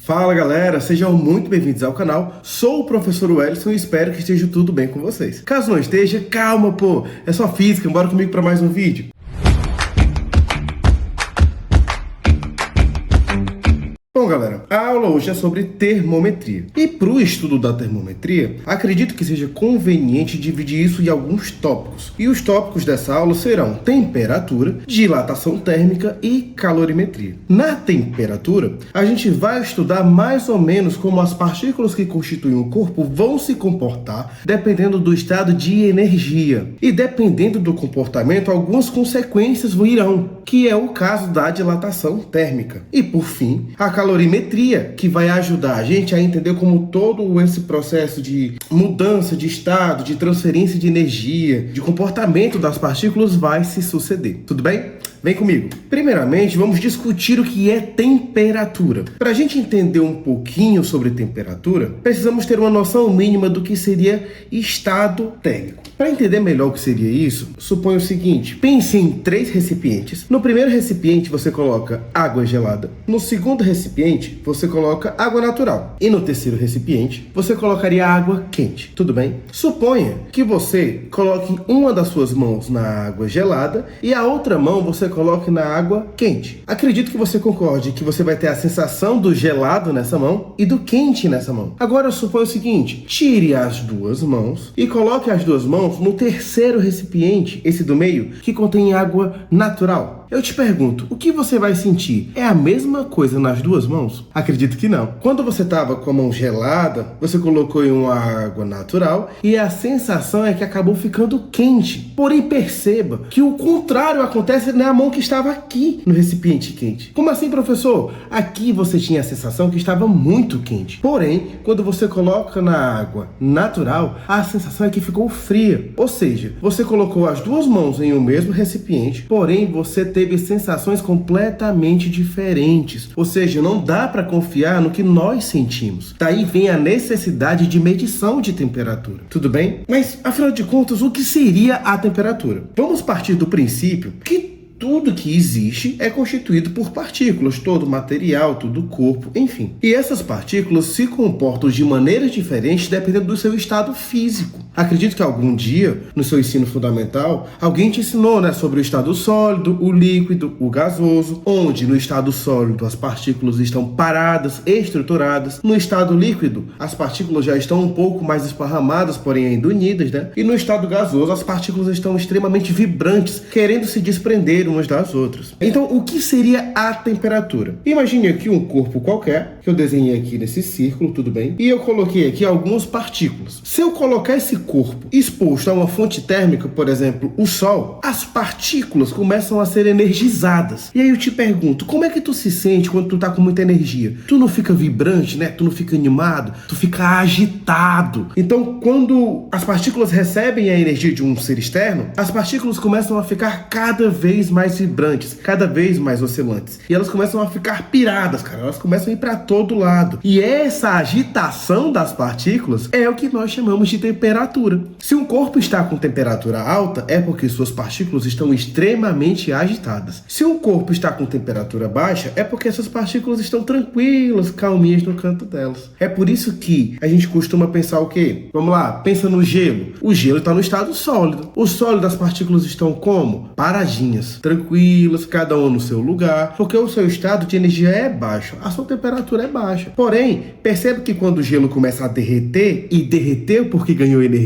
Fala galera, sejam muito bem-vindos ao canal. Sou o professor Wellington e espero que esteja tudo bem com vocês. Caso não esteja, calma pô, é só física, bora comigo para mais um vídeo. Bom galera, a aula hoje é sobre termometria. E para o estudo da termometria, acredito que seja conveniente dividir isso em alguns tópicos. E os tópicos dessa aula serão temperatura, dilatação térmica e calorimetria. Na temperatura, a gente vai estudar mais ou menos como as partículas que constituem o corpo vão se comportar dependendo do estado de energia. E dependendo do comportamento, algumas consequências virão, que é o caso da dilatação térmica. E por fim, a calorimetria, que vai ajudar a gente a entender como todo esse processo de mudança de estado, de transferência de energia, de comportamento das partículas vai se suceder. Tudo bem? Vem comigo. Primeiramente, vamos discutir o que é temperatura. Para a gente entender um pouquinho sobre temperatura, precisamos ter uma noção mínima do que seria estado térmico. Para entender melhor o que seria isso, suponha o seguinte: pense em 3 recipientes. No primeiro recipiente você coloca água gelada, no segundo recipiente você coloca água natural e no terceiro recipiente você colocaria água quente. Tudo bem? Suponha que você coloque uma das suas mãos na água gelada e a outra mão você coloque na água quente. Acredito que você concorde que você vai ter a sensação do gelado nessa mão e do quente nessa mão. Agora suponha o seguinte: tire as duas mãos e coloque as duas mãos no terceiro recipiente, esse do meio, que contém água natural. Eu te pergunto, o que você vai sentir? É a mesma coisa nas duas mãos? Acredito que não. Quando você estava com a mão gelada, você colocou em uma água natural e a sensação é que acabou ficando quente. Porém, perceba que o contrário acontece na mão que estava aqui no recipiente quente. Como assim, professor? Aqui você tinha a sensação que estava muito quente. Porém, quando você coloca na água natural, a sensação é que ficou fria. Ou seja, você colocou as duas mãos em um mesmo recipiente, porém você teve sensações completamente diferentes. Ou seja, não dá para confiar no que nós sentimos. Daí vem a necessidade de medição de temperatura. Tudo bem? Mas, afinal de contas, o que seria a temperatura? Vamos partir do princípio que tudo que existe é constituído por partículas, todo material, todo corpo, enfim. E essas partículas se comportam de maneiras diferentes dependendo do seu estado físico. Acredito que algum dia, no seu ensino fundamental, alguém te ensinou, sobre o estado sólido, o líquido, o gasoso, onde no estado sólido as partículas estão paradas, estruturadas. No estado líquido, as partículas já estão um pouco mais esparramadas, porém ainda unidas, E no estado gasoso, as partículas estão extremamente vibrantes, querendo se desprender umas das outras. Então, o que seria a temperatura? Imagine aqui um corpo qualquer, que eu desenhei aqui nesse círculo, tudo bem? E eu coloquei aqui algumas partículas. Se eu colocar esse corpo exposto a uma fonte térmica, por exemplo, o sol, as partículas começam a ser energizadas. E aí eu te pergunto, como é que tu se sente quando tu tá com muita energia? Tu não fica vibrante, Tu não fica animado? Tu fica agitado. Então, quando as partículas recebem a energia de um ser externo, as partículas começam a ficar cada vez mais vibrantes, cada vez mais oscilantes. E elas começam a ficar piradas, elas começam a ir para todo lado. E essa agitação das partículas é o que nós chamamos de temperatura. Se um corpo está com temperatura alta, é porque suas partículas estão extremamente agitadas. Se um corpo está com temperatura baixa, é porque essas partículas estão tranquilas, calminhas no canto delas. É por isso que a gente costuma pensar o quê? Vamos lá, pensa no gelo. O gelo está no estado sólido. O sólido, as partículas estão como? Paradinhas, tranquilas, cada um no seu lugar, porque o seu estado de energia é baixo, a sua temperatura é baixa. Porém, percebe que quando o gelo começa a derreter, e derreteu porque ganhou energia,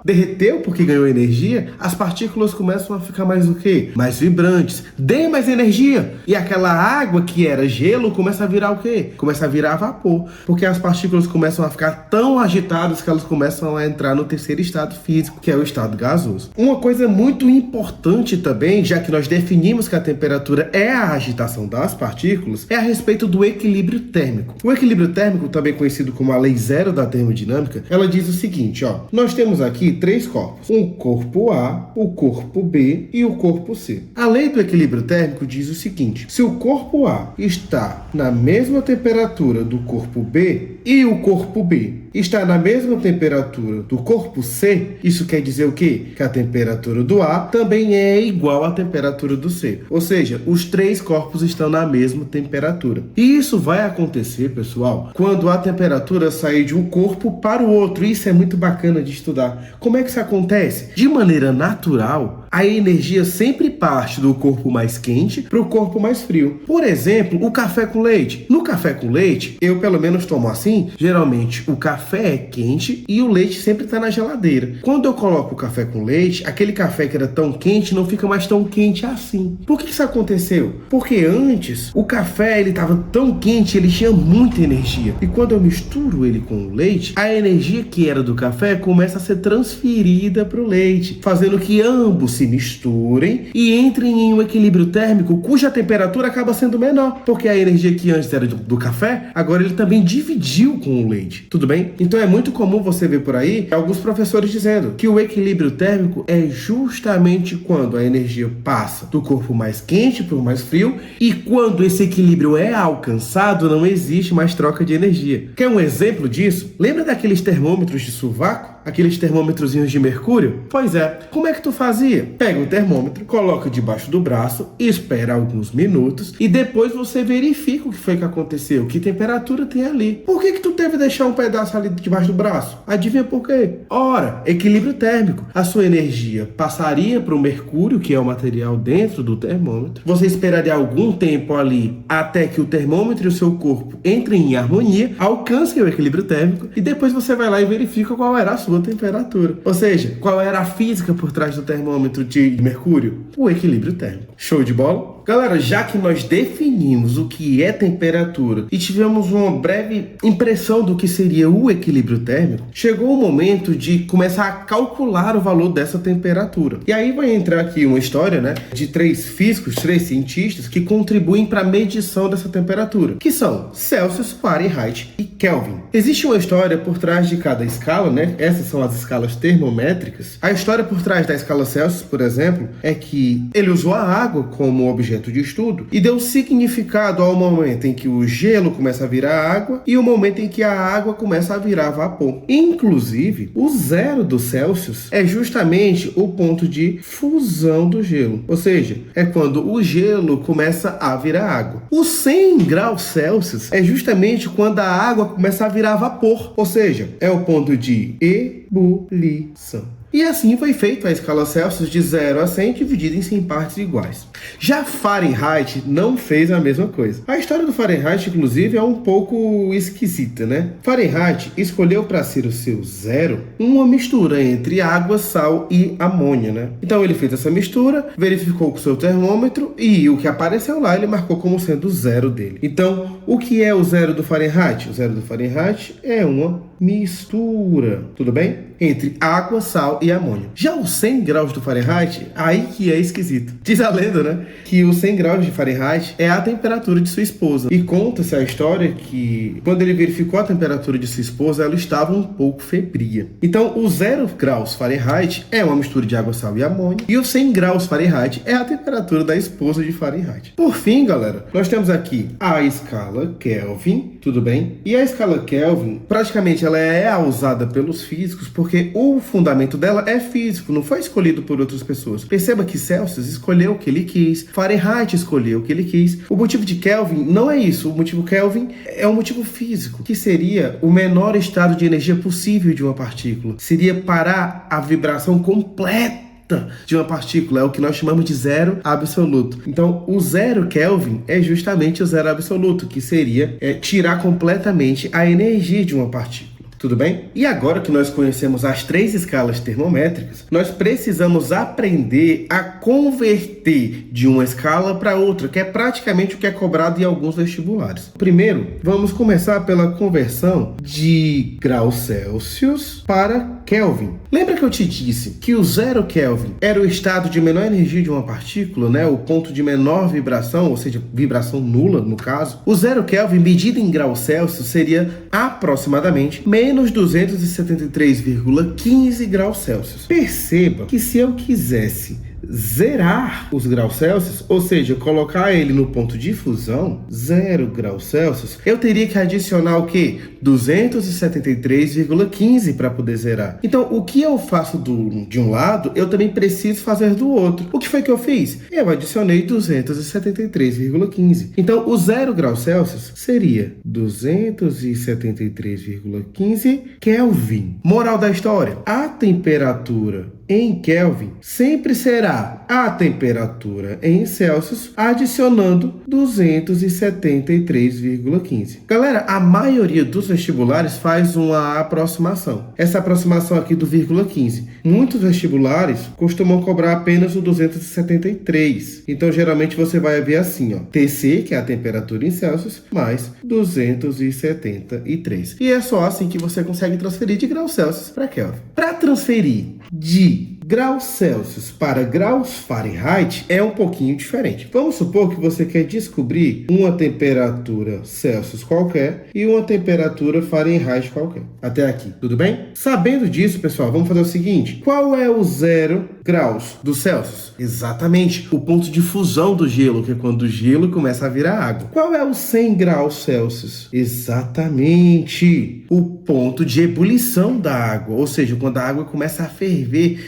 derreteu porque ganhou energia, as partículas começam a ficar mais o quê? Mais vibrantes. Dê mais energia. E aquela água que era gelo começa a virar o quê? Começa a virar vapor. Porque as partículas começam a ficar tão agitadas que elas começam a entrar no terceiro estado físico, que é o estado gasoso. Uma coisa muito importante também, já que nós definimos que a temperatura é a agitação das partículas, é a respeito do equilíbrio térmico. O equilíbrio térmico, também conhecido como a lei zero da termodinâmica, ela diz o seguinte, nós temos aqui aqui 3 corpos: o corpo A, o corpo B e o corpo C. A lei do equilíbrio térmico diz o seguinte: se o corpo A está na mesma temperatura do corpo B e o corpo B está na mesma temperatura do corpo C, isso quer dizer o quê? Que a temperatura do A também é igual à temperatura do C. Ou seja, os 3 corpos estão na mesma temperatura. E isso vai acontecer, pessoal, quando a temperatura sair de um corpo para o outro. Isso é muito bacana de estudar. Como é que isso acontece? De maneira natural, a energia sempre parte do corpo mais quente para o corpo mais frio. Por exemplo, o café com leite. No café com leite, eu pelo menos tomo assim, geralmente o café é quente e o leite sempre está na geladeira. Quando eu coloco o café com leite, aquele café que era tão quente não fica mais tão quente assim. Por que isso aconteceu? Porque antes o café ele estava tão quente, ele tinha muita energia. E quando eu misturo ele com o leite, a energia que era do café começa a ser transferida para o leite, fazendo que ambos se misturem e entrem em um equilíbrio térmico cuja temperatura acaba sendo menor, porque a energia que antes era do café, agora ele também dividiu com o leite. Tudo bem? Então é muito comum você ver por aí alguns professores dizendo que o equilíbrio térmico é justamente quando a energia passa do corpo mais quente para o mais frio, e quando esse equilíbrio é alcançado, não existe mais troca de energia. Quer um exemplo disso? Lembra daqueles termômetros de sovaco? Aqueles termômetrozinhos de mercúrio? Pois é, como é que tu fazia? Pega o termômetro, coloca debaixo do braço, espera alguns minutos e depois você verifica o que foi que aconteceu, que temperatura tem ali. Por que tu teve que deixar um pedaço ali debaixo do braço? Adivinha por quê? Ora, equilíbrio térmico. A sua energia passaria para o mercúrio, que é o material dentro do termômetro. Você esperaria algum tempo ali até que o termômetro e o seu corpo entrem em harmonia, alcancem o equilíbrio térmico e depois você vai lá e verifica qual era a sua temperatura. Ou seja, qual era a física por trás do termômetro de mercúrio? O equilíbrio térmico. Show de bola? Galera, já que nós definimos o que é temperatura e tivemos uma breve impressão do que seria o equilíbrio térmico, chegou o momento de começar a calcular o valor dessa temperatura. E aí vai entrar aqui uma história, né, de 3 físicos, 3 cientistas que contribuem para a medição dessa temperatura, que são Celsius, Fahrenheit e Kelvin. Existe uma história por trás de cada escala, né? Essas são as escalas termométricas. A história por trás da escala Celsius, por exemplo, é que ele usou a água como objeto de estudo e deu significado ao momento em que o gelo começa a virar água e o momento em que a água começa a virar vapor. Inclusive, o 0 do Celsius é justamente o ponto de fusão do gelo, ou seja, é quando o gelo começa a virar água. O 100 graus Celsius é justamente quando a água começa a virar vapor, ou seja, é o ponto de ebulição. E assim foi feita a escala Celsius de 0 a 100 dividida em 100 partes iguais. Já Fahrenheit não fez a mesma coisa. A história do Fahrenheit, inclusive, é um pouco esquisita, né? Fahrenheit escolheu para ser o seu 0 uma mistura entre água, sal e amônia, né? Então ele fez essa mistura, verificou com o seu termômetro e o que apareceu lá ele marcou como sendo o 0 dele. Então, o que é o 0 do Fahrenheit? O 0 do Fahrenheit é uma mistura, tudo bem? Entre água, sal e amônia. Já os 100 graus do Fahrenheit, aí que é esquisito. Diz a lenda, né, que os 100 graus de Fahrenheit é a temperatura de sua esposa. E conta-se a história que, quando ele verificou a temperatura de sua esposa, ela estava um pouco febria. Então, o 0 graus Fahrenheit é uma mistura de água, sal e amônia. E os 100 graus Fahrenheit é a temperatura da esposa de Fahrenheit. Por fim, galera, nós temos aqui a escala Kelvin, tudo bem? E a escala Kelvin, praticamente, ela é usada pelos físicos porque o fundamento dela é físico, não foi escolhido por outras pessoas. Perceba que Celsius escolheu o que ele quis, Fahrenheit escolheu o que ele quis. O motivo de Kelvin não é isso. O motivo Kelvin é um motivo físico, que seria o menor estado de energia possível de uma partícula. Seria parar a vibração completa de uma partícula, é o que nós chamamos de zero absoluto. Então, o 0 Kelvin é justamente o zero absoluto, que seria tirar completamente a energia de uma partícula. Tudo bem? E agora que nós conhecemos as 3 escalas termométricas, nós precisamos aprender a converter de uma escala para outra, que é praticamente o que é cobrado em alguns vestibulares. Primeiro, vamos começar pela conversão de graus Celsius para Kelvin. Lembra que eu te disse que o 0 Kelvin era o estado de menor energia de uma partícula, né? O ponto de menor vibração, ou seja, vibração nula no caso. O 0 Kelvin medido em graus Celsius seria aproximadamente menos 273,15 graus Celsius. Perceba que se eu quisesse zerar os graus Celsius, ou seja, colocar ele no ponto de fusão, 0 graus Celsius, eu teria que adicionar o quê? 273,15 para poder zerar. Então, o que eu faço de um lado, eu também preciso fazer do outro. O que foi que eu fiz? Eu adicionei 273,15. Então, o 0 graus Celsius seria 273,15 Kelvin. Moral da história: a temperatura em Kelvin sempre será a temperatura em Celsius adicionando 273,15. Galera, a maioria dos vestibulares faz uma aproximação. Essa aproximação aqui do vírgula 15. Muitos vestibulares costumam cobrar apenas o 273. Então, geralmente você vai ver assim, ó, TC, que é a temperatura em Celsius, mais 273. E é só assim que você consegue transferir de graus Celsius para Kelvin. Para transferir de graus Celsius para graus Fahrenheit é um pouquinho diferente. Vamos supor que você quer descobrir uma temperatura Celsius qualquer e uma temperatura Fahrenheit qualquer. Até aqui, tudo bem? Sabendo disso, pessoal, vamos fazer o seguinte. Qual é o 0 graus do Celsius? Exatamente, o ponto de fusão do gelo, que é quando o gelo começa a virar água. Qual é o 100 graus Celsius? Exatamente, o ponto de ebulição da água, ou seja, quando a água começa a ferver,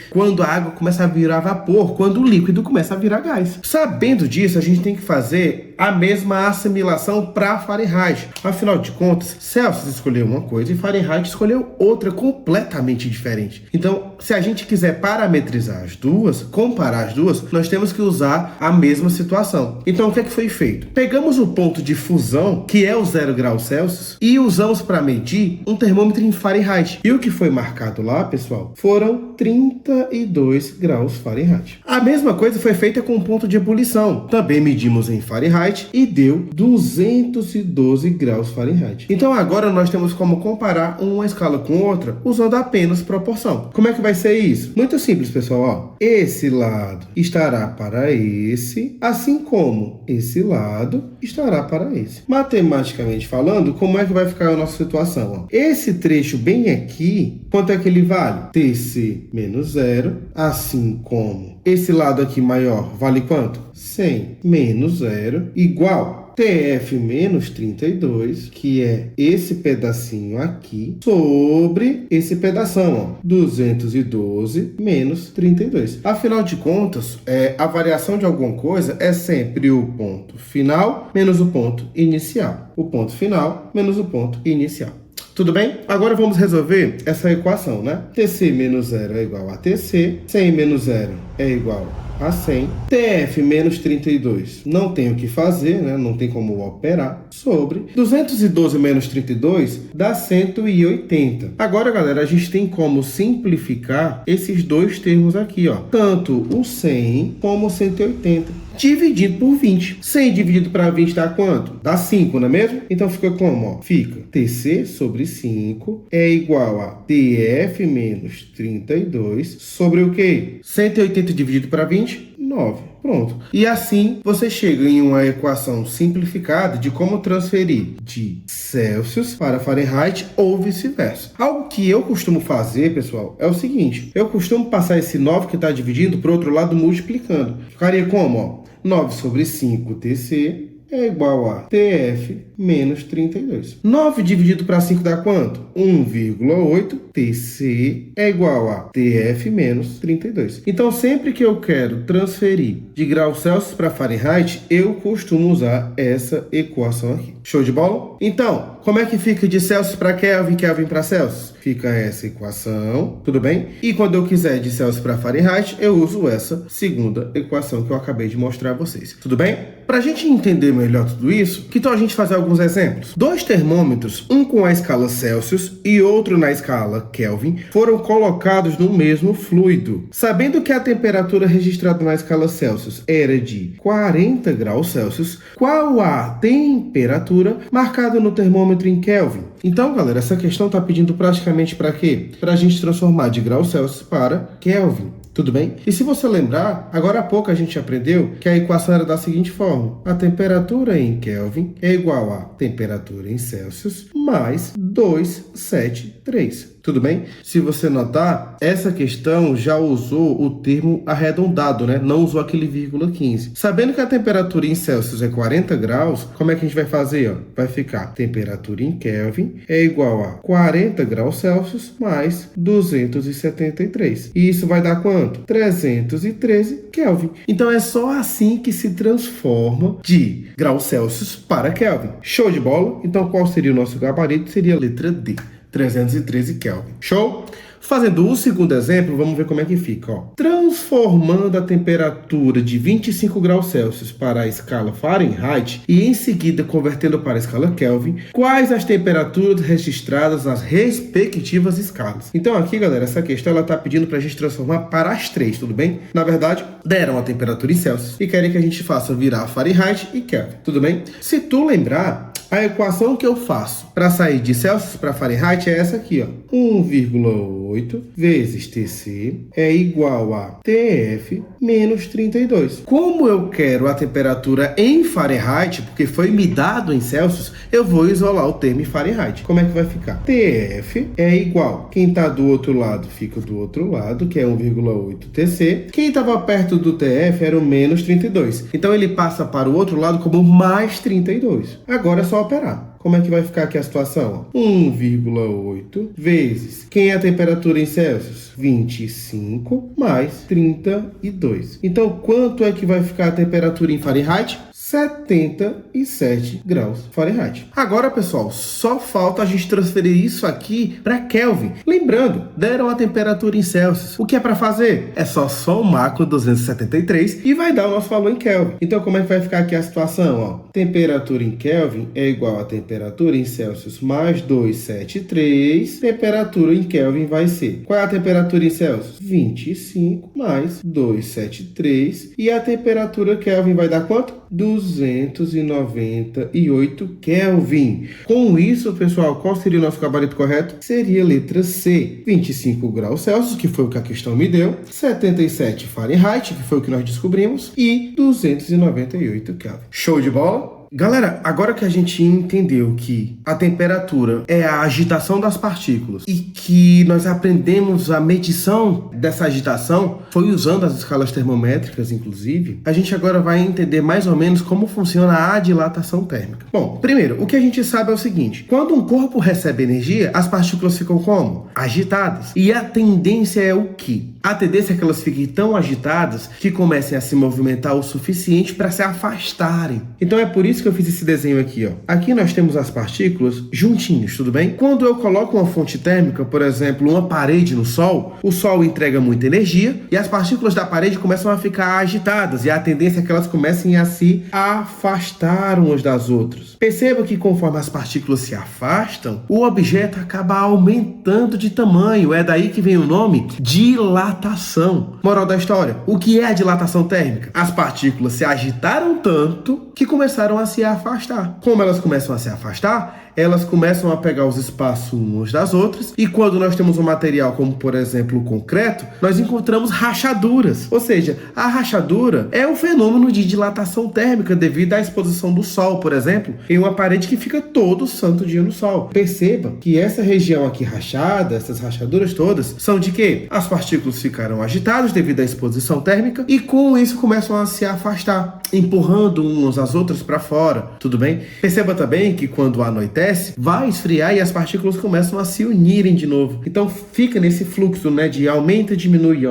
quando a água começa a virar vapor, quando o líquido começa a virar gás. Sabendo disso, a gente tem que fazer a mesma assimilação para Fahrenheit. Afinal de contas, Celsius escolheu uma coisa e Fahrenheit escolheu outra completamente diferente. Então, se a gente quiser parametrizar as duas, comparar as duas, nós temos que usar a mesma situação. Então, o que é que foi feito? Pegamos o ponto de fusão, que é o 0 graus Celsius, e usamos para medir um termômetro em Fahrenheit. E o que foi marcado lá, pessoal, foram 32 graus Fahrenheit. A mesma coisa foi feita com o ponto de ebulição. Também medimos em Fahrenheit e deu 212 graus Fahrenheit. Então agora nós temos como comparar uma escala com outra usando apenas proporção. Como é que vai ser isso? Muito simples, pessoal. Ó, esse lado estará para esse, assim como esse lado estará para esse. Matematicamente falando, como é que vai ficar a nossa situação? Ó, esse trecho bem aqui, quanto é que ele vale? TC menos 0, assim como esse lado aqui maior vale quanto? 100 menos 0 igual TF menos 32, que é esse pedacinho aqui, sobre esse pedação, ó, 212 menos 32. Afinal de contas, a variação de alguma coisa é sempre o ponto final menos o ponto inicial. O ponto final menos o ponto inicial. Tudo bem? Agora vamos resolver essa equação, né? TC menos 0 é igual a TC, 100 menos 0 é igual a 100, TF menos 32 não tem o que fazer, né? Não tem como operar, sobre 212 menos 32 dá 180. Agora, galera, a gente tem como simplificar esses dois termos aqui, ó, tanto o 100 como o 180. Dividido por 20. 100 dividido para 20 dá quanto? Dá 5, não é mesmo? Então fica como? Ó? Fica TC sobre 5 é igual a TF menos 32 sobre o quê? 180 dividido para 20? 9. Pronto. E assim você chega em uma equação simplificada de como transferir de Celsius para Fahrenheit ou vice-versa. Algo que eu costumo fazer, pessoal, é o seguinte. Eu costumo passar esse 9 que está dividindo para o outro lado multiplicando. Ficaria como? Ó, 9 sobre 5 TC é igual a TF menos 32. 9 dividido para 5 dá quanto? 1,8. TC é igual a TF menos 32. Então, sempre que eu quero transferir de graus Celsius para Fahrenheit, eu costumo usar essa equação aqui. Show de bola? Então, como é que fica de Celsius para Kelvin, Kelvin para Celsius? Fica essa equação, tudo bem? E quando eu quiser de Celsius para Fahrenheit, eu uso essa segunda equação que eu acabei de mostrar a vocês, tudo bem? Para a gente entender melhor tudo isso, que tal a gente fazer alguns exemplos? Dois termômetros, um com a escala Celsius e outro na escala Kelvin, foram colocados no mesmo fluido. Sabendo que a temperatura registrada na escala Celsius era de 40 graus Celsius, qual a temperatura marcada no termômetro em Kelvin? Então, galera, essa questão está pedindo praticamente para quê? Para a gente transformar de graus Celsius para Kelvin. Tudo bem? E se você lembrar, agora há pouco a gente aprendeu que a equação era da seguinte forma. A temperatura em Kelvin é igual a temperatura em Celsius mais 273. Tudo bem? Se você notar, essa questão já usou o termo arredondado, né? Não usou aquele vírgula 15. Sabendo que a temperatura em Celsius é 40 graus, como é que a gente vai fazer? Ó? Vai ficar temperatura em Kelvin é igual a 40 graus Celsius mais 273. E isso vai dar quanto? 313 Kelvin. Então é só assim que se transforma de graus Celsius para Kelvin. Show de bola? Então qual seria o nosso gabarito? Seria a letra D. 313 Kelvin. Show? Fazendo o segundo exemplo, vamos ver como é que fica. Ó. Transformando a temperatura de 25 graus Celsius para a escala Fahrenheit e em seguida convertendo para a escala Kelvin, quais as temperaturas registradas nas respectivas escalas? Então aqui, galera, essa questão está pedindo para a gente transformar para as três, tudo bem? Na verdade, deram a temperatura em Celsius e querem que a gente faça virar Fahrenheit e Kelvin, tudo bem? Se tu lembrar, a equação que eu faço para sair de Celsius para Fahrenheit é essa aqui, ó. 1,8 vezes TC é igual a TF menos 32. Como eu quero a temperatura em Fahrenheit, porque foi me dado em Celsius, eu vou isolar o termo em Fahrenheit. Como é que vai ficar? TF é igual. Quem está do outro lado fica do outro lado, que é 1,8 TC. Quem estava perto do TF era o menos 32. Então ele passa para o outro lado como mais 32. Agora é só operar. Como é que vai ficar aqui a situação? 1,8 vezes. Quem é a temperatura em Celsius? 25 mais 32. Então, quanto é que vai ficar a temperatura em Fahrenheit? 77 graus Fahrenheit. Agora, pessoal, só falta a gente transferir isso aqui para Kelvin. Lembrando, deram a temperatura em Celsius. O que é para fazer? É só somar com 273 e vai dar o nosso valor em Kelvin. Então, como é que vai ficar aqui a situação? Ó, temperatura em Kelvin é igual a temperatura em Celsius mais 273. Temperatura em Kelvin vai ser... Qual é a temperatura em Celsius? 25 mais 273. E a temperatura Kelvin vai dar quanto? 298 Kelvin. Com isso, pessoal, qual seria o nosso gabarito correto? Seria a letra C. 25 graus Celsius, que foi o que a questão me deu. 77 Fahrenheit, que foi o que nós descobrimos. E 298 Kelvin. Show de bola? Galera, agora que a gente entendeu que a temperatura é a agitação das partículas e que nós aprendemos a medição dessa agitação, foi usando as escalas termométricas, inclusive, a gente agora vai entender mais ou menos como funciona a dilatação térmica. Bom, primeiro, o que a gente sabe é o seguinte: quando um corpo recebe energia, as partículas ficam como? Agitadas. E a tendência é o quê? A tendência é que elas fiquem tão agitadas que comecem a se movimentar o suficiente para se afastarem. Então é por isso que eu fiz esse desenho aqui, ó. Aqui nós temos as partículas juntinhos, tudo bem? Quando eu coloco uma fonte térmica, por exemplo, uma parede no Sol, o Sol entrega muita energia e as partículas da parede começam a ficar agitadas e a tendência é que elas comecem a se afastar umas das outras. Perceba que conforme as partículas se afastam, o objeto acaba aumentando de tamanho. É daí que vem o nome dilatação. Moral da história: o que é a dilatação térmica? As partículas se agitaram tanto que começaram a se afastar. Como elas começam a se afastar, elas começam a pegar os espaços umas das outras, e quando nós temos um material como, por exemplo, o concreto, nós encontramos rachaduras. Ou seja, a rachadura é um fenômeno de dilatação térmica devido à exposição do Sol, por exemplo, em uma parede que fica todo santo dia no Sol. Perceba que essa região aqui rachada, essas rachaduras todas, são de quê? As partículas ficaram agitadas devido à exposição térmica e com isso começam a se afastar, empurrando umas às outras para fora, tudo bem? Perceba também que quando anoitece, acontece, vai esfriar e as partículas começam a se unirem de novo. Então fica nesse fluxo, né, de aumenta, diminui,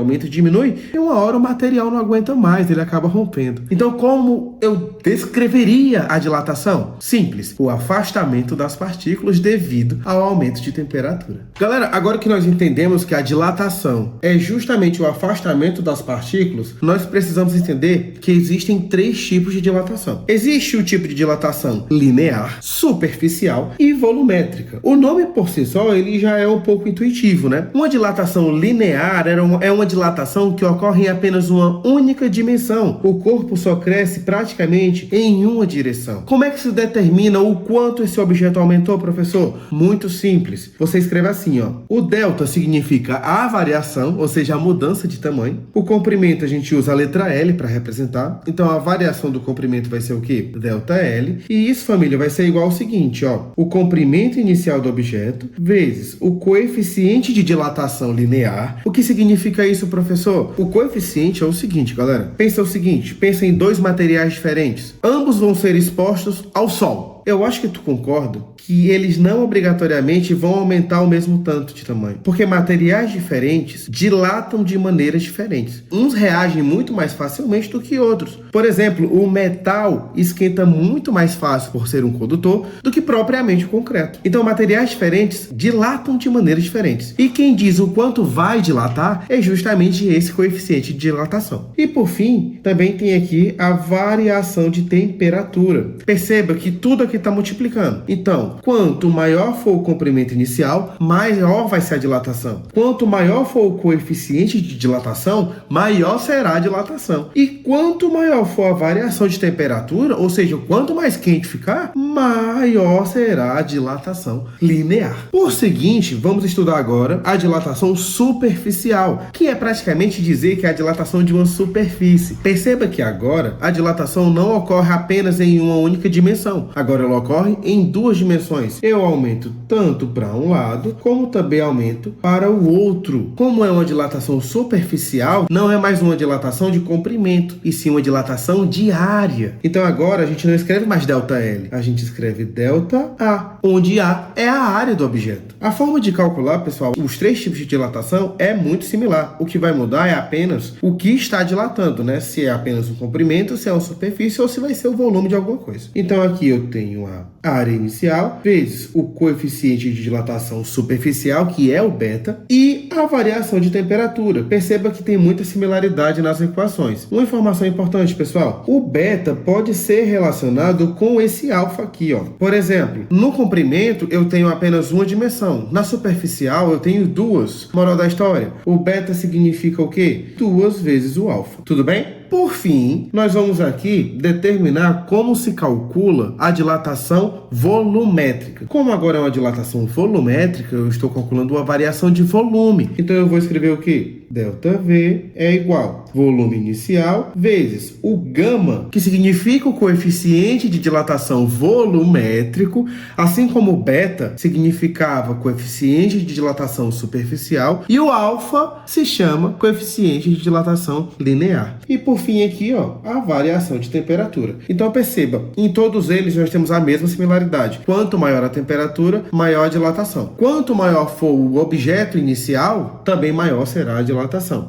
e uma hora o material não aguenta mais, ele acaba rompendo. Então como eu descreveria a dilatação? Simples, o afastamento das partículas devido ao aumento de temperatura. Galera, agora que nós entendemos que a dilatação é justamente o afastamento das partículas, nós precisamos entender que existem 3 tipos de dilatação. Existe o tipo de dilatação linear, superficial e volumétrica. O nome por si só, ele já é um pouco intuitivo, né? Uma dilatação linear é uma dilatação que ocorre em apenas uma única dimensão. O corpo só cresce praticamente em uma direção. Como é que se determina o quanto esse objeto aumentou, professor? Muito simples. Você escreve assim, ó. O delta significa a variação, ou seja, a mudança de tamanho. O comprimento a gente usa a letra L para representar. Então a variação do comprimento vai ser o quê? Delta L. E isso, família, vai ser igual ao seguinte, ó. O comprimento inicial do objeto vezes o coeficiente de dilatação linear. O que significa isso, professor? O coeficiente é o seguinte, galera. Pensa em 2 materiais diferentes. Ambos vão ser expostos ao sol. Eu acho que tu concorda que eles não obrigatoriamente vão aumentar o mesmo tanto de tamanho, porque materiais diferentes dilatam de maneiras diferentes. Uns reagem muito mais facilmente do que outros. Por exemplo, o metal esquenta muito mais fácil por ser um condutor do que propriamente o concreto. Então, materiais diferentes dilatam de maneiras diferentes. E quem diz o quanto vai dilatar é justamente esse coeficiente de dilatação. E por fim, também tem aqui a variação de temperatura. Perceba que tudo aqui está multiplicando. Então, quanto maior for o comprimento inicial, maior vai ser a dilatação. Quanto maior for o coeficiente de dilatação, maior será a dilatação. E quanto maior for a variação de temperatura, ou seja, quanto mais quente ficar, maior será a dilatação linear. Por seguinte, vamos estudar agora a dilatação superficial, que é praticamente dizer que é a dilatação de uma superfície. Perceba que agora a dilatação não ocorre apenas em uma única dimensão. Agora ela ocorre em 2 dimensões. Eu aumento tanto para um lado, como também aumento para o outro. Como é uma dilatação superficial, não é mais uma dilatação de comprimento, e sim uma dilatação de área. Então agora a gente não escreve mais ΔL, a gente escreve ΔA, onde A é a área do objeto. A forma de calcular, pessoal, os 3 tipos de dilatação é muito similar. O que vai mudar é apenas o que está dilatando, né? Se é apenas um comprimento, se é uma superfície ou se vai ser o volume de alguma coisa. Então aqui eu tenho a área inicial vezes o coeficiente de dilatação superficial, que é o beta, e a variação de temperatura. Perceba que tem muita similaridade nas equações. Uma informação importante, pessoal, o beta pode ser relacionado com esse alfa aqui, ó. Por exemplo, no comprimento eu tenho apenas uma dimensão, na superficial eu tenho 2. Moral da história, o beta significa o quê? 2 vezes o alfa. Tudo bem? Por fim, nós vamos aqui determinar como se calcula a dilatação volumétrica. Como agora é uma dilatação volumétrica, eu estou calculando uma variação de volume. Então eu vou escrever o quê? ΔV é igual volume inicial vezes o gama, que significa o coeficiente de dilatação volumétrico, assim como o beta significava coeficiente de dilatação superficial, e o alfa se chama coeficiente de dilatação linear. E por fim aqui, ó, a variação de temperatura. Então perceba, em todos eles nós temos a mesma similaridade. Quanto maior a temperatura, maior a dilatação. Quanto maior for o objeto inicial, também maior será a dilatação.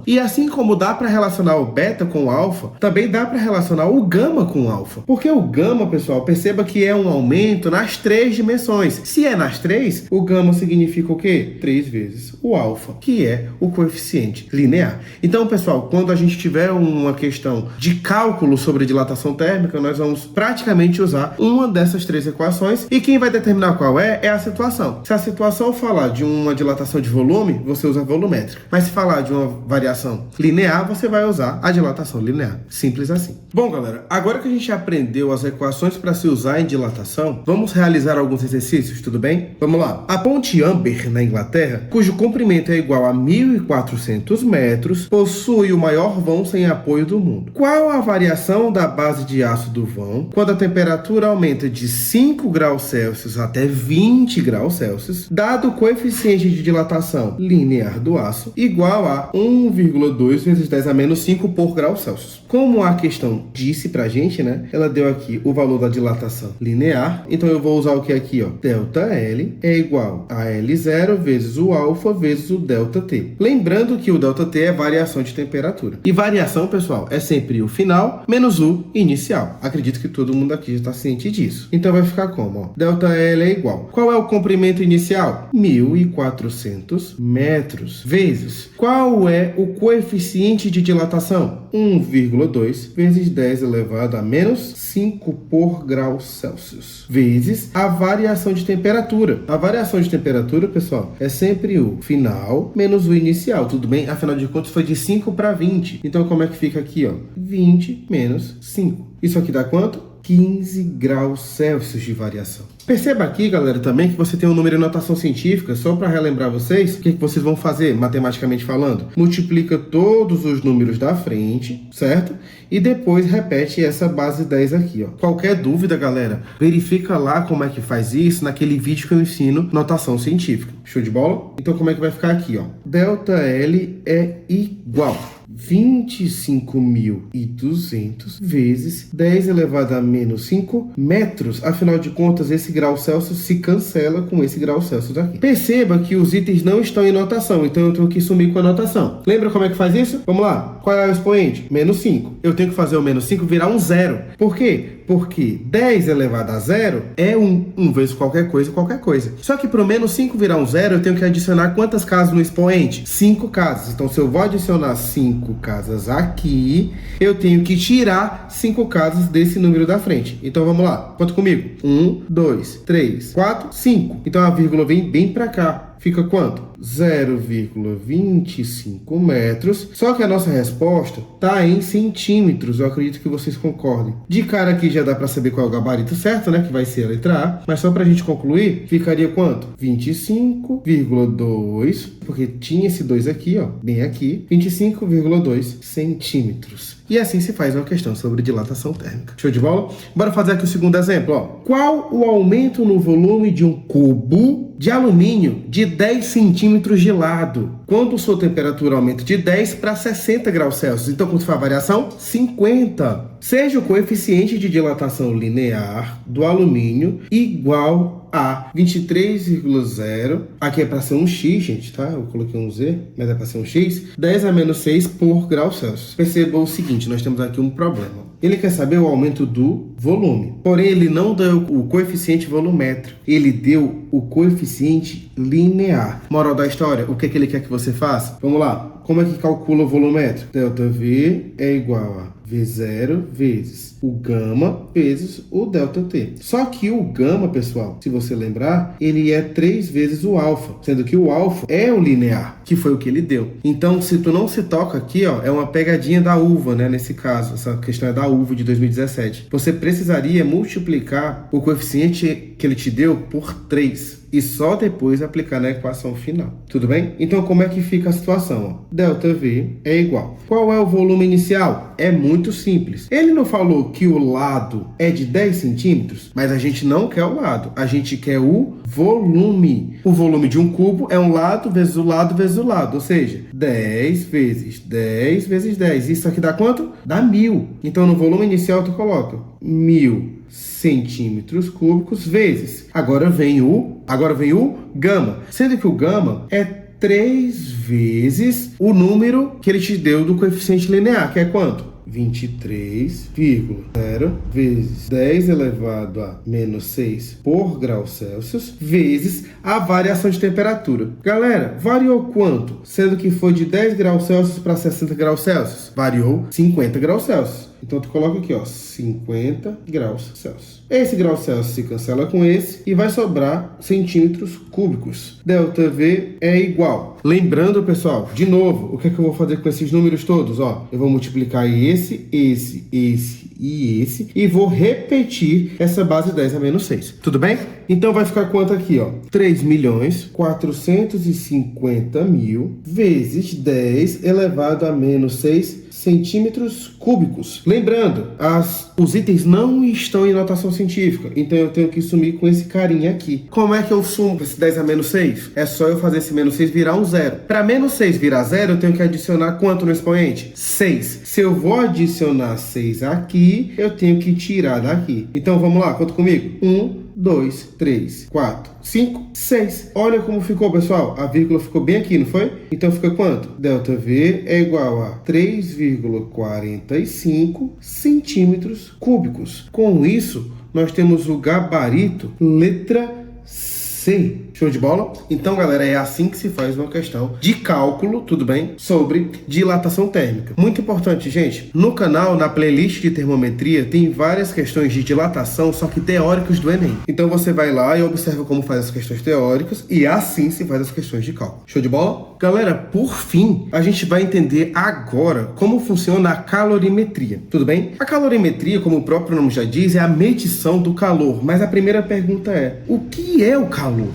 E assim como dá para relacionar o beta com o alfa, também dá para relacionar o gama com o alfa. Porque o gama, pessoal, perceba que é um aumento nas 3 dimensões. Se é nas 3, o gama significa o quê? 3 vezes o alfa, que é o coeficiente linear. Então, pessoal, quando a gente tiver uma questão de cálculo sobre dilatação térmica, nós vamos praticamente usar uma dessas 3 equações, e quem vai determinar qual é a situação. Se a situação falar de uma dilatação de volume, você usa volumétrica. Mas se falar de uma variação linear, você vai usar a dilatação linear. Simples assim. Bom, galera, agora que a gente aprendeu as equações para se usar em dilatação, vamos realizar alguns exercícios, tudo bem? Vamos lá. A ponte Amber, na Inglaterra, cujo comprimento é igual a 1.400 metros, possui o maior vão sem apoio do mundo. Qual a variação da base de aço do vão quando a temperatura aumenta de 5 graus Celsius até 20 graus Celsius, dado o coeficiente de dilatação linear do aço igual a 1,2 vezes 10 a menos 5 por grau Celsius? Como a questão disse pra gente, né? Ela deu aqui o valor da dilatação linear. Então eu vou usar o que aqui, ó? Delta L é igual a L0 vezes o alfa vezes o delta T. Lembrando que o delta T é variação de temperatura. E variação, pessoal, é sempre o final menos o inicial. Acredito que todo mundo aqui já está ciente disso. Então vai ficar como, ó? Delta L é igual. Qual é o comprimento inicial? 1.400 metros. Vezes. Qual é o coeficiente de dilatação? 1,2 vezes 10 elevado a menos 5 por grau Celsius. Vezes a variação de temperatura. A variação de temperatura, pessoal, é sempre o final menos o inicial. Tudo bem? Afinal de contas, foi de 5 para 20. Então, como é que fica aqui, ó? 20 menos 5. Isso aqui dá quanto? 15 graus Celsius de variação. Perceba aqui, galera, também que você tem um número em notação científica. Só para relembrar vocês, o que vocês vão fazer, matematicamente falando? Multiplica todos os números da frente, certo? E depois repete essa base 10 aqui, ó. Qualquer dúvida, galera, verifica lá como é que faz isso naquele vídeo que eu ensino notação científica. Show de bola? Então, como é que vai ficar aqui, ó? Delta L é igual 25.200 vezes 10 elevado a menos 5 metros. Afinal de contas, esse grau Celsius se cancela com esse grau Celsius aqui. Perceba que os itens não estão em notação, então eu tenho que sumir com a notação. Lembra como é que faz isso? Vamos lá. Qual é o expoente? Menos 5. Eu tenho que fazer o menos 5 virar um zero. Por quê? Porque 10 elevado a zero é 1. 1 vezes qualquer coisa, qualquer coisa. Só que para o menos 5 virar um zero, eu tenho que adicionar quantas casas no expoente? 5 casas. Então, se eu vou adicionar 5 casas aqui, eu tenho que tirar 5 casas desse número da frente. Então, vamos lá. Conta comigo. 1, 2, 3, 4, 5. Então, a vírgula vem bem para cá. Fica quanto? 0,25 metros. Só que a nossa resposta está em centímetros. Eu acredito que vocês concordem. De cara aqui já dá para saber qual é o gabarito certo, né? Que vai ser a letra A. Mas só para a gente concluir, ficaria quanto? 25,2. Porque tinha esse 2 aqui, ó. Bem aqui. 25,2 centímetros. E assim se faz uma questão sobre dilatação térmica. Show de bola? Bora fazer aqui o segundo exemplo, ó. Qual o aumento no volume de um cubo de alumínio de 10 centímetros de lado quando sua temperatura aumenta de 10 para 60 graus Celsius? Então, quanto foi a variação? 50. Seja o coeficiente de dilatação linear do alumínio igual a 23,0, aqui é para ser um x, gente, tá? Eu coloquei um z, mas é para ser um x, 10 a menos 6 por grau Celsius. Perceba o seguinte, nós temos aqui um problema. Ele quer saber o aumento do volume, porém ele não deu o coeficiente volumétrico, ele deu o coeficiente linear. Moral da história, o que é que ele quer que você faça? Vamos lá. Como é que calcula o volumétrico? Delta V é igual a V0 vezes o gama vezes o delta T. Só que o gama, pessoal, se você lembrar, ele é 3 vezes o alfa, sendo que o alfa é o linear, que foi o que ele deu. Então, se tu não se toca aqui, ó, é uma pegadinha da uva, né? Nesse caso, essa questão é da uva de 2017. Você precisaria multiplicar o coeficiente que ele te deu por 3. E só depois aplicar na equação final. Tudo bem? Então, como é que fica a situação? Ó? Delta V é igual. Qual é o volume inicial? É muito simples. Ele não falou que o lado é de 10 centímetros, mas a gente não quer o lado. A gente quer o volume. O volume de um cubo é um lado vezes o lado vezes o lado. Ou seja, 10 vezes 10 vezes 10. Isso aqui dá quanto? Dá 1000. Então, no volume inicial, tu coloca 1000 centímetros cúbicos vezes. Agora vem o gama. Sendo que o gama é 3 vezes o número que ele te deu do coeficiente linear, que é quanto? 23,0 vezes 10 elevado a menos 6 por grau Celsius vezes a variação de temperatura. Galera, variou quanto? Sendo que foi de 10 graus Celsius para 60 graus Celsius. Variou 50 graus Celsius. Então, tu coloca aqui, ó, 50 graus Celsius. Esse grau Celsius se cancela com esse e vai sobrar centímetros cúbicos. Delta V é igual. Lembrando, pessoal, de novo, o que é que eu vou fazer com esses números todos? Ó, eu vou multiplicar esse e esse e vou repetir essa base 10 a menos 6. Tudo bem? Então, vai ficar quanto aqui, ó? 3.450.000 vezes 10 elevado a menos 6 centímetros cúbicos. Lembrando, os itens não estão em notação científica, então eu tenho que sumir com esse carinha aqui. Como é que eu sumo esse 10 a menos 6? É só eu fazer esse menos 6 virar um zero. Para menos 6 virar zero, eu tenho que adicionar quanto no expoente? 6. Se eu vou adicionar 6 aqui, eu tenho que tirar daqui. Então vamos lá, conta comigo. 1, 2, 3, 4, 5, 6. Olha como ficou, pessoal. A vírgula ficou bem aqui, não foi? Então fica quanto? ΔV é igual a 3,45 centímetros cúbicos. Com isso, nós temos o gabarito letra C. Show de bola? Então, galera, é assim que se faz uma questão de cálculo, tudo bem? Sobre dilatação térmica. Muito importante, gente. No canal, na playlist de termometria, tem várias questões de dilatação, só que teóricas do Enem. Então, você vai lá e observa como faz as questões teóricas e assim se faz as questões de cálculo. Show de bola? Galera, por fim, a gente vai entender agora como funciona a calorimetria, tudo bem? A calorimetria, como o próprio nome já diz, é a medição do calor. Mas a primeira pergunta é, o que é o calor?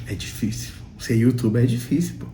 É difícil. Ser youtuber é difícil, pô.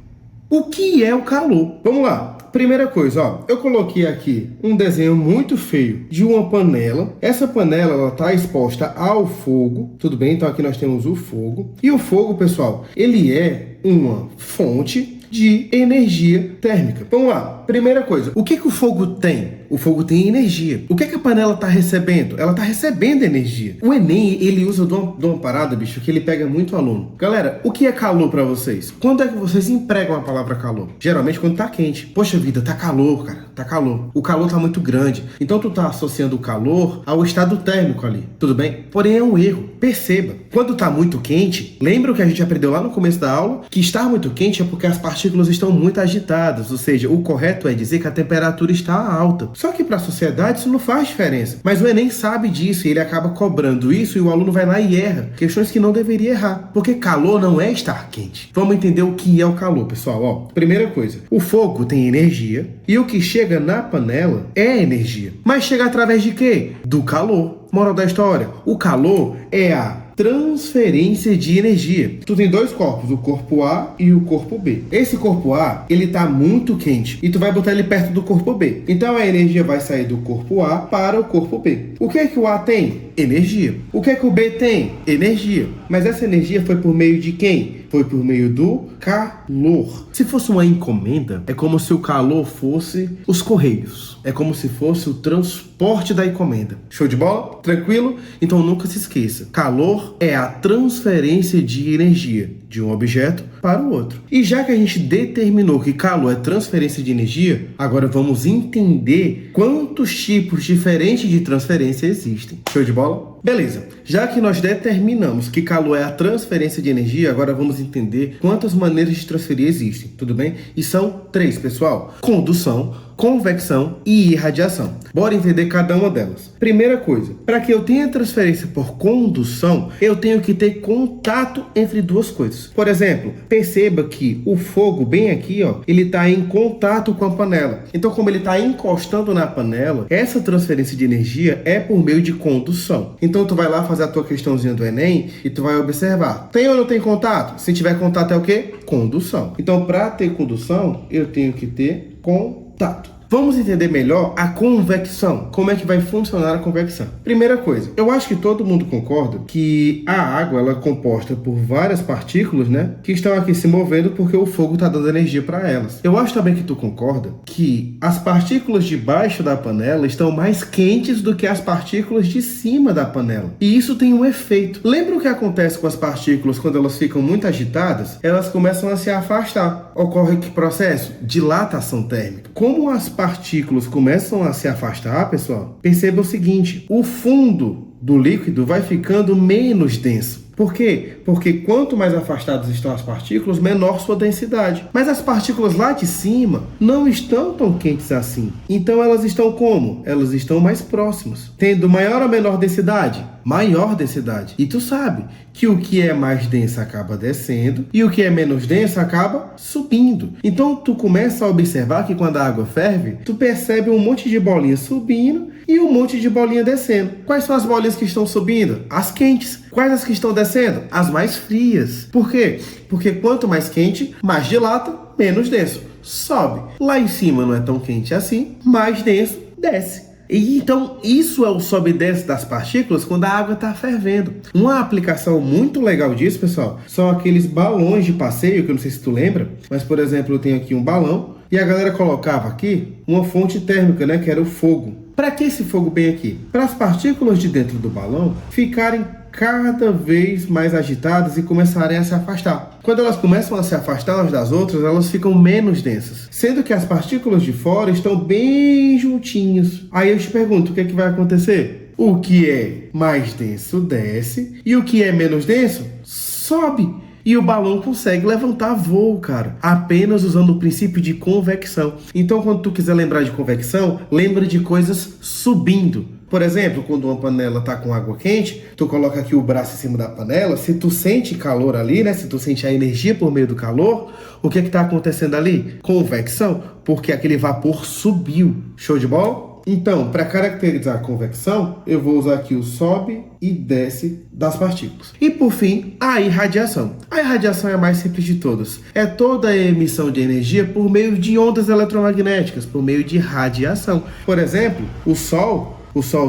O que é o calor? Vamos lá. Primeira coisa, ó, eu coloquei aqui um desenho muito feio de uma panela. Essa panela, ela tá exposta ao fogo, tudo bem? Então aqui nós temos o fogo. E o fogo, pessoal, ele é uma fonte de energia térmica. Vamos lá. Primeira coisa, o que o fogo tem? O fogo tem energia. O que a panela está recebendo? Ela está recebendo energia. O Enem, ele usa de uma parada, bicho, que ele pega muito aluno. Galera, o que é calor para vocês? Quando é que vocês empregam a palavra calor? Geralmente quando tá quente. Poxa vida, tá calor, cara. Tá calor. O calor tá muito grande. Então tu tá associando o calor ao estado térmico ali. Tudo bem? Porém é um erro. Perceba. Quando tá muito quente, lembra o que a gente aprendeu lá no começo da aula? Que estar muito quente é porque as partículas estão muito agitadas. Ou seja, o correto é dizer que a temperatura está alta. Só que para a sociedade isso não faz diferença. Mas o Enem sabe disso e ele acaba cobrando isso e o aluno vai lá e erra. Questões que não deveria errar. Porque calor não é estar quente. Vamos entender o que é o calor, pessoal. Ó, primeira coisa, o fogo tem energia e o que chega na panela é energia. Mas chega através de quê? Do calor. Moral da história, o calor é a transferência de energia. Tu tem dois corpos, o corpo A e o corpo B. Esse corpo A, ele tá muito quente e tu vai botar ele perto do corpo B. Então a energia vai sair do corpo A para o corpo B. O que é que o A tem? Energia. O que é que o B tem? Energia. Mas essa energia foi por meio de quem? Foi por meio do calor. Se fosse uma encomenda, é como se o calor fosse os correios. É como se fosse o transporte da encomenda. Show de bola? Tranquilo? Então nunca se esqueça. Calor é a transferência de energia de um objeto para o outro. E já que a gente determinou que calor é transferência de energia, agora vamos entender quantos tipos diferentes de transferência existem. Show de bola? Beleza. Já que nós determinamos que calor é a transferência de energia, agora vamos entender quantas maneiras de transferir existem, tudo bem? E são 3, pessoal. Condução, convecção e irradiação. Bora entender cada uma delas. Primeira coisa, para que eu tenha transferência por condução, eu tenho que ter contato entre duas coisas. Por exemplo, perceba que o fogo bem aqui, ó, ele está em contato com a panela. Então, como ele está encostando na panela, essa transferência de energia é por meio de condução. Então, tu vai lá fazer a tua questãozinha do Enem e tu vai observar. Tem ou não tem contato? Se tiver contato é o quê? Condução. Então, para ter condução, eu tenho que ter contato. Vamos entender melhor a convecção. Como é que vai funcionar a convecção? Primeira coisa, eu acho que todo mundo concorda que a água ela é composta por várias partículas, né? Que estão aqui se movendo porque o fogo está dando energia para elas. Eu acho também que tu concorda que as partículas de baixo da panela estão mais quentes do que as partículas de cima da panela. E isso tem um efeito. Lembra o que acontece com as partículas quando elas ficam muito agitadas? Elas começam a se afastar. Ocorre que processo? Dilatação térmica. Como as partículas começam a se afastar, pessoal, perceba o seguinte, o fundo do líquido vai ficando menos denso. Por quê? Porque quanto mais afastadas estão as partículas, menor sua densidade. Mas as partículas lá de cima não estão tão quentes assim. Então elas estão como? Elas estão mais próximas. Tendo maior ou menor densidade? Maior densidade. E tu sabe que o que é mais denso acaba descendo e o que é menos denso acaba subindo. Então tu começa a observar que quando a água ferve, tu percebe um monte de bolinha subindo e um monte de bolinha descendo. Quais são as bolinhas que estão subindo? As quentes. Quais as que estão descendo? descendo? As mais frias. Por quê? Porque quanto mais quente, mais dilata, menos denso. Sobe. Lá em cima não é tão quente assim, mais denso, desce. E então, isso é o sobe e desce das partículas quando a água está fervendo. Uma aplicação muito legal disso, pessoal, são aqueles balões de passeio, que eu não sei se tu lembra, mas, por exemplo, eu tenho aqui um balão e a galera colocava aqui uma fonte térmica, né, que era o fogo. Para que esse fogo bem aqui? Para as partículas de dentro do balão ficarem cada vez mais agitadas e começarem a se afastar. Quando elas começam a se afastar umas das outras, elas ficam menos densas, sendo que as partículas de fora estão bem juntinhos. Aí eu te pergunto, o que é que vai acontecer? O que é mais denso desce e o que é menos denso sobe. E o balão consegue levantar voo, cara, apenas usando o princípio de convecção. Então, quando tu quiser lembrar de convecção, lembra de coisas subindo. Por exemplo, quando uma panela tá com água quente, tu coloca aqui o braço em cima da panela, se tu sente calor ali, né? Se tu sente a energia por meio do calor, o que tá acontecendo ali? Convecção, porque aquele vapor subiu. Show de bola? Então, para caracterizar a convecção, eu vou usar aqui o sobe e desce das partículas. E por fim, a irradiação. A irradiação é a mais simples de todas. É toda a emissão de energia por meio de ondas eletromagnéticas, por meio de radiação. Por exemplo, o Sol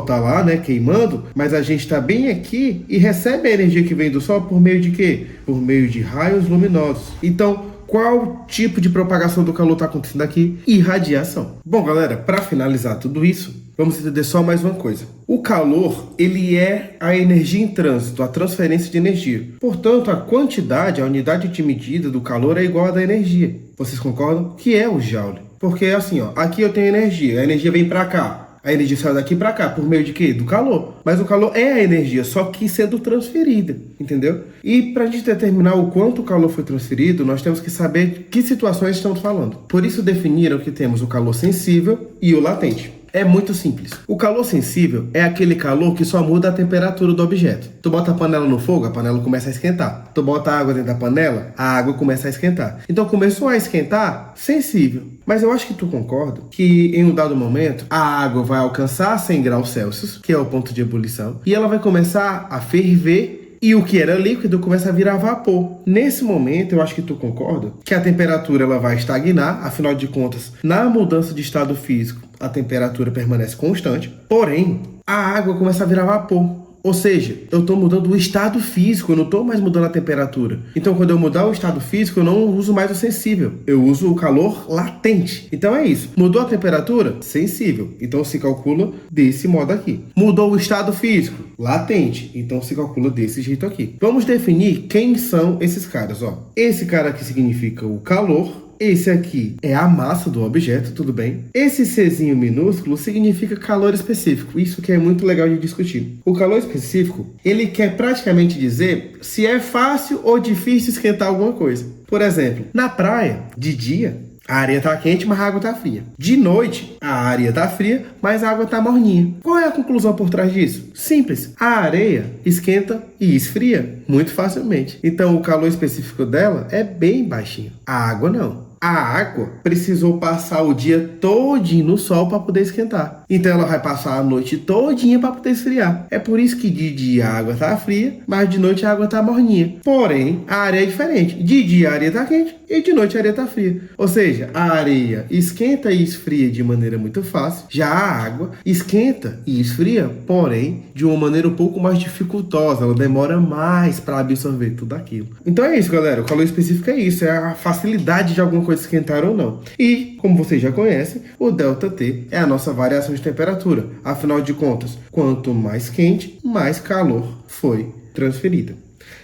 está lá, né, queimando, mas a gente está bem aqui e recebe a energia que vem do Sol por meio de quê? Por meio de raios luminosos. Então, qual tipo de propagação do calor está acontecendo aqui? Irradiação. Bom, galera, para finalizar tudo isso, vamos entender só mais uma coisa. O calor, ele é a energia em trânsito, a transferência de energia. Portanto, a quantidade, a unidade de medida do calor é igual à da energia. Vocês concordam? Que é o Joule. Porque assim, ó, aqui eu tenho energia, a energia vem para cá. A energia sai daqui para cá, por meio de quê? Do calor. Mas o calor é a energia, só que sendo transferida, entendeu? E para a gente determinar o quanto o calor foi transferido, nós temos que saber que situações estamos falando. Por isso definiram que temos o calor sensível e o latente. É muito simples. O calor sensível é aquele calor que só muda a temperatura do objeto. Tu bota a panela no fogo, a panela começa a esquentar. Tu bota a água dentro da panela, a água começa a esquentar. Então começou a esquentar, sensível. Mas eu acho que tu concorda que em um dado momento a água vai alcançar 100 graus Celsius, que é o ponto de ebulição, e ela vai começar a ferver. E o que era líquido começa a virar vapor. Nesse momento, eu acho que tu concorda que a temperatura ela vai estagnar, afinal de contas, na mudança de estado físico, a temperatura permanece constante, porém, a água começa a virar vapor. Ou seja, eu estou mudando o estado físico, eu não estou mais mudando a temperatura. Então, quando eu mudar o estado físico, eu não uso mais o sensível. Eu uso o calor latente. Então é isso. Mudou a temperatura? Sensível. Então se calcula desse modo aqui. Mudou o estado físico? Latente. Então se calcula desse jeito aqui. Vamos definir quem são esses caras, ó. Esse cara aqui significa o calor. Esse aqui é a massa do objeto, tudo bem? Esse Czinho minúsculo significa calor específico. Isso que é muito legal de discutir. O calor específico, ele quer praticamente dizer se é fácil ou difícil esquentar alguma coisa. Por exemplo, na praia, de dia, a areia está quente, mas a água está fria. De noite, a areia está fria, mas a água está morninha. Qual é a conclusão por trás disso? Simples. A areia esquenta e esfria muito facilmente. Então, o calor específico dela é bem baixinho. A água não. A água precisou passar o dia todinho no sol para poder esquentar. Então ela vai passar a noite todinha para poder esfriar. É por isso que de dia a água tá fria, mas de noite a água tá morninha. Porém, a areia é diferente. De dia a areia tá quente e de noite a areia tá fria. Ou seja, a areia esquenta e esfria de maneira muito fácil. Já a água esquenta e esfria, porém, de uma maneira um pouco mais dificultosa. Ela demora mais para absorver tudo aquilo. Então é isso, galera. O calor específico é isso. É a facilidade de alguma coisa esquentar ou não. E, como vocês já conhecem, o ΔT é a nossa variação de temperatura. Afinal de contas, quanto mais quente, mais calor foi transferido.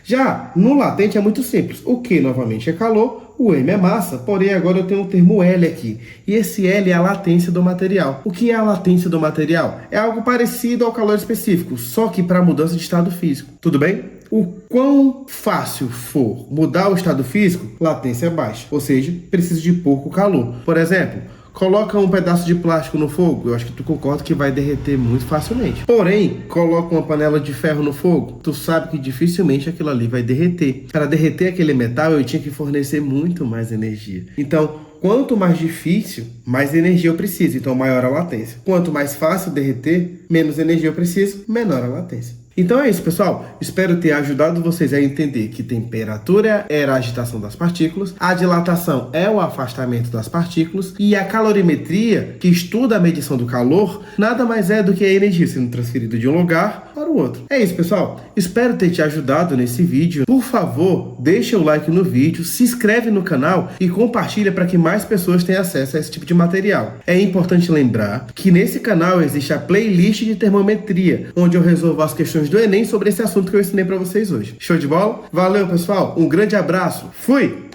Já no latente é muito simples. O Q novamente é calor, o M é massa, porém agora eu tenho o termo L aqui. E esse L é a latência do material. O que é a latência do material? É algo parecido ao calor específico, só que para mudança de estado físico. Tudo bem? O quão fácil for mudar o estado físico, latência é baixa. Ou seja, precisa de pouco calor. Por exemplo, coloca um pedaço de plástico no fogo, eu acho que tu concorda que vai derreter muito facilmente. Porém, coloca uma panela de ferro no fogo, tu sabe que dificilmente aquilo ali vai derreter. Para derreter aquele metal, eu tinha que fornecer muito mais energia. Então, quanto mais difícil, mais energia eu preciso, então maior a latência. Quanto mais fácil derreter, menos energia eu preciso, menor a latência. Então é isso, pessoal. Espero ter ajudado vocês a entender que temperatura era a agitação das partículas, a dilatação é o afastamento das partículas e a calorimetria, que estuda a medição do calor, nada mais é do que a energia sendo transferida de um lugar para o outro. É isso, pessoal. Espero ter te ajudado nesse vídeo. Por favor, deixa o like no vídeo, se inscreve no canal e compartilha para que mais pessoas tenham acesso a esse tipo de material. É importante lembrar que nesse canal existe a playlist de termometria, onde eu resolvo as questões do Enem sobre esse assunto que eu ensinei para vocês hoje. Show de bola? Valeu, pessoal. Um grande abraço. Fui!